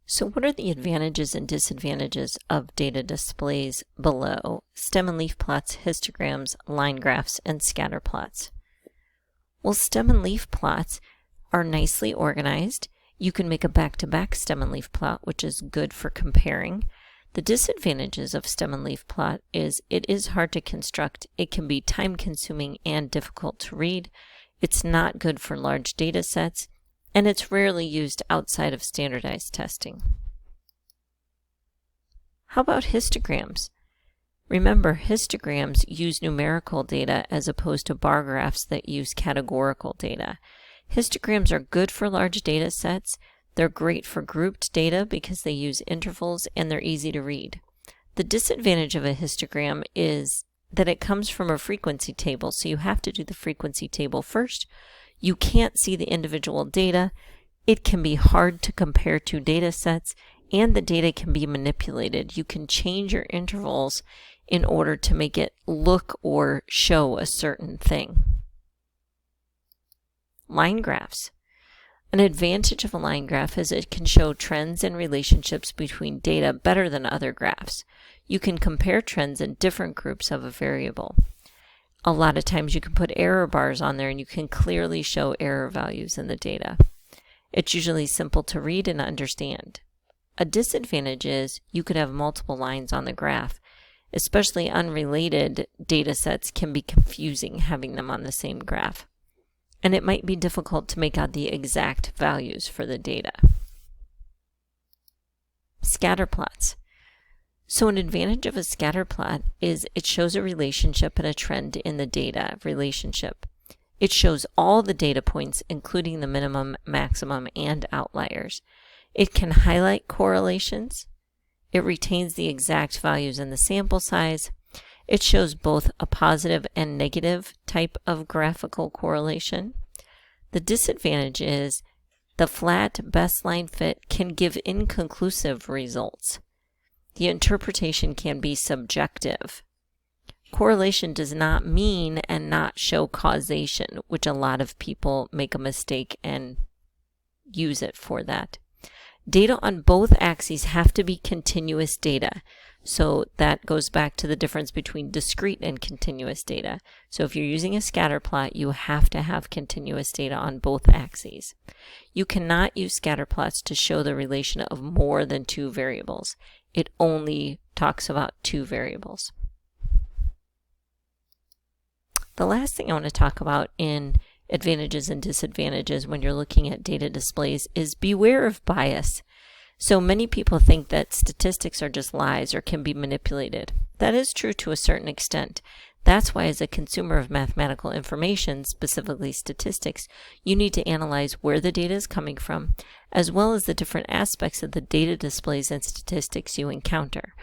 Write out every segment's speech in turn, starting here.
So what are the advantages and disadvantages of data displays below? Stem and leaf plots, histograms, line graphs, and scatter plots. Well, stem and leaf plots are nicely organized. You can make a back-to-back stem and leaf plot, which is good for comparing. The disadvantages of stem and leaf plot is it is hard to construct, it can be time-consuming and difficult to read, it's not good for large data sets, and it's rarely used outside of standardized testing. How about histograms? Remember, histograms use numerical data as opposed to bar graphs that use categorical data. Histograms are good for large data sets. They're great for grouped data because they use intervals and they're easy to read. The disadvantage of a histogram is that it comes from a frequency table, so you have to do the frequency table first. You can't see the individual data. It can be hard to compare two data sets, and the data can be manipulated. You can change your intervals in order to make it look or show a certain thing. Line graphs. An advantage of a line graph is it can show trends and relationships between data better than other graphs. You can compare trends in different groups of a variable. A lot of times you can put error bars on there and you can clearly show error values in the data. It's usually simple to read and understand. A disadvantage is you could have multiple lines on the graph. Especially unrelated data sets can be confusing having them on the same graph. And it might be difficult to make out the exact values for the data. Scatter plots. So an advantage of a scatter plot is it shows a relationship and a trend in the data relationship. It shows all the data points, including the minimum, maximum, and outliers. It can highlight correlations. It retains the exact values in the sample size. It shows both a positive and negative type of graphical correlation. The disadvantage is the flat best line fit can give inconclusive results. The interpretation can be subjective. Correlation does not mean and not show causation, which a lot of people make a mistake and use it for that. Data on both axes have to be continuous data. So that goes back to the difference between discrete and continuous data. So if you're using a scatter plot, you have to have continuous data on both axes. You cannot use scatter plots to show the relation of more than two variables. It only talks about two variables. The last thing I want to talk about in advantages and disadvantages when you're looking at data displays is beware of bias. So many people think that statistics are just lies or can be manipulated. That is true to a certain extent. That's why as a consumer of mathematical information, specifically statistics, you need to analyze where the data is coming from, as well as the different aspects of the data displays and statistics you encounter.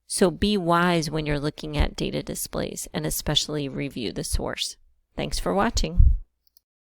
So be wise when you're looking at data displays, and especially review the source. Thanks for watching.